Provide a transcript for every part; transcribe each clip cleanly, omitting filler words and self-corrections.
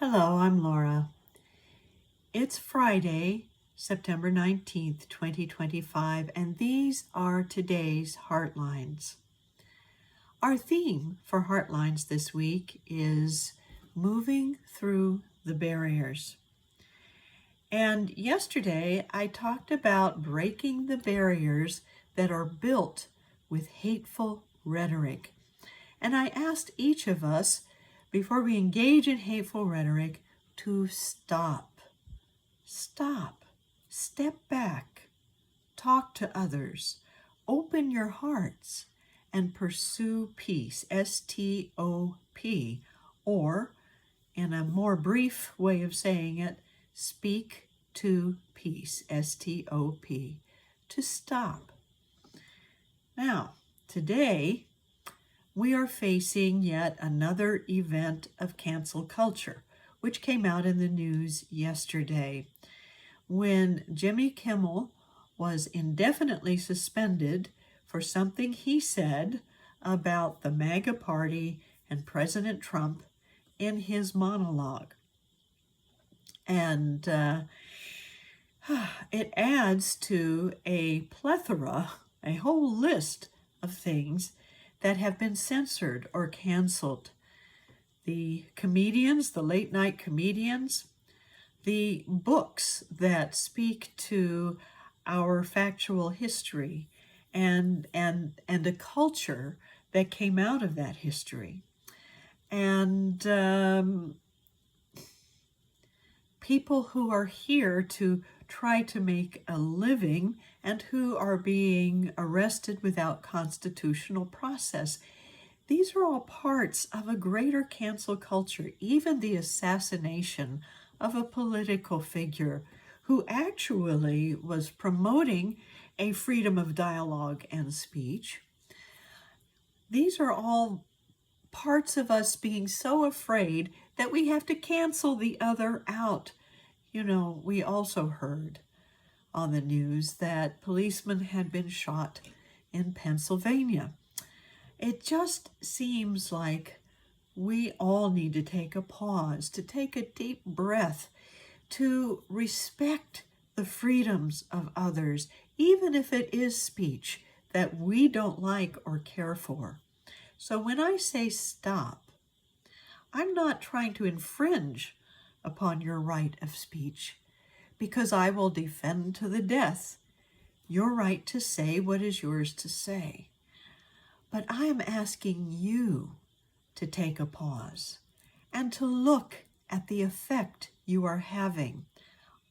Hello, I'm Laura. It's Friday, September 19th, 2025, and these are today's Heartlines. Our theme for Heartlines this week is moving through the barriers. And yesterday I talked about breaking the barriers that are built with hateful rhetoric. And I asked each of us, before we engage in hateful rhetoric, to stop. Stop. Step back. Talk to others. Open your hearts and pursue peace, S-T-O-P, or, in a more brief way of saying it, speak to peace, S-T-O-P, to stop. Now, today, we are facing yet another event of cancel culture, which came out in the news yesterday when Jimmy Kimmel was indefinitely suspended for something he said about the MAGA party and President Trump in his monologue. And it adds to a plethora, a whole list of things that have been censored or canceled. The comedians, the late night comedians, the books that speak to our factual history and a culture that came out of that history. And people who are here to try to make a living and who are being arrested without constitutional process. These are all parts of a greater cancel culture, even the assassination of a political figure who actually was promoting a freedom of dialogue and speech. These are all parts of us being so afraid that we have to cancel the other out. You know, we also heard on the news that policemen had been shot in Pennsylvania. It just seems like we all need to take a pause, to take a deep breath, to respect the freedoms of others, even if it is speech that we don't like or care for. So when I say stop, I'm not trying to infringe upon your right of speech, because I will defend to the death your right to say what is yours to say. But I am asking you to take a pause and to look at the effect you are having.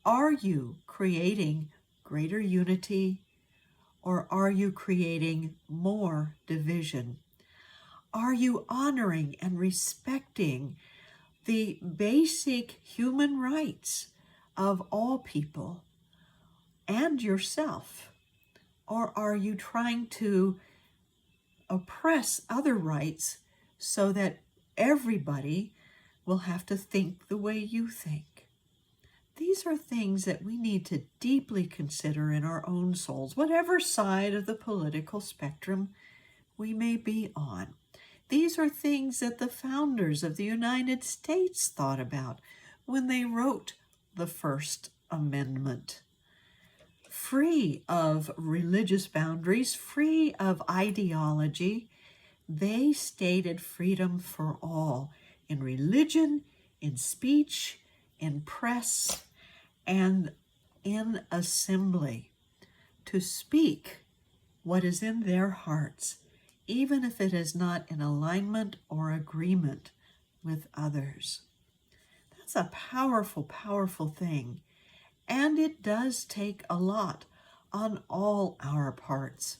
Are you creating greater unity, or are you creating more division? Are you honoring and respecting the basic human rights of all people and yourself? Or are you trying to oppress other rights so that everybody will have to think the way you think? These are things that we need to deeply consider in our own souls, whatever side of the political spectrum we may be on. These are things that the founders of the United States thought about when they wrote the First Amendment. Free of religious boundaries, free of ideology, they stated freedom for all in religion, in speech, in press, and in assembly, to speak what is in their hearts, even if it is not in alignment or agreement with others. That's a powerful, powerful thing. And it does take a lot on all our parts.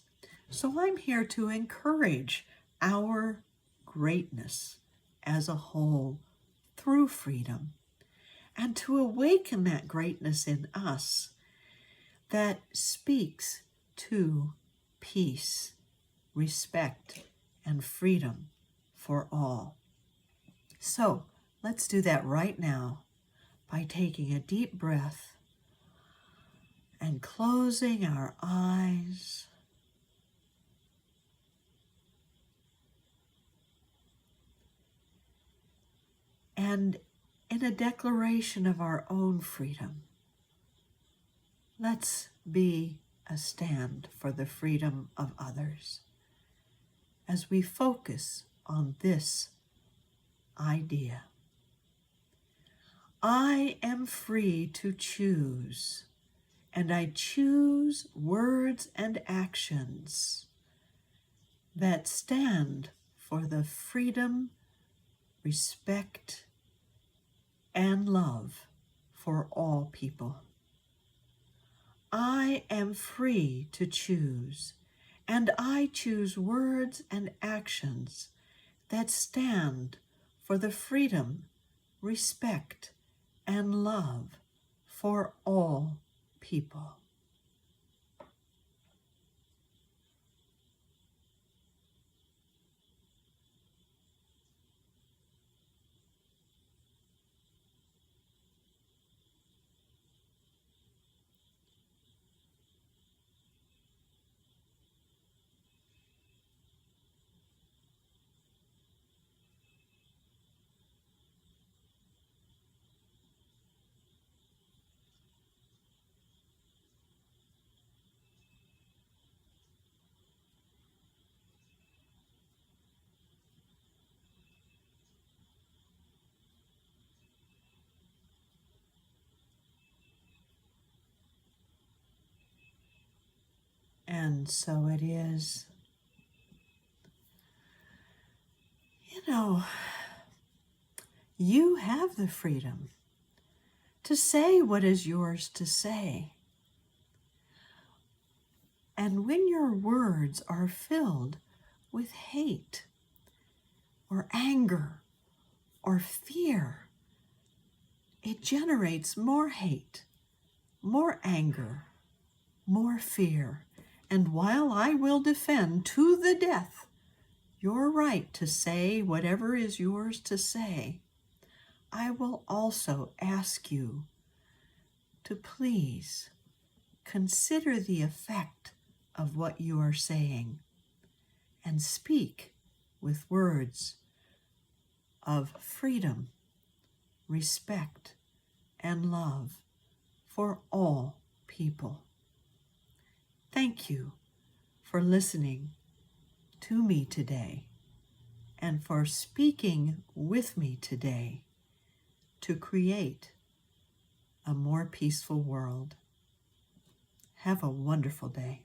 So I'm here to encourage our greatness as a whole through freedom, and to awaken that greatness in us that speaks to peace, respect, and freedom for all. So let's do that right now by taking a deep breath and closing our eyes. And in a declaration of our own freedom. Let's be a stand for the freedom of others as we focus on this idea. I am free to choose, and I choose words and actions that stand for the freedom, respect, and love for all people. I am free to choose, and I choose words and actions that stand for the freedom, respect, and love for all people. And so it is. You know, you have the freedom to say what is yours to say. And when your words are filled with hate or anger or fear, it generates more hate, more anger, more fear. And while I will defend to the death your right to say whatever is yours to say, I will also ask you to please consider the effect of what you are saying and speak with words of freedom, respect, and love for all people. Thank you for listening to me today and for speaking with me today to create a more peaceful world. Have a wonderful day.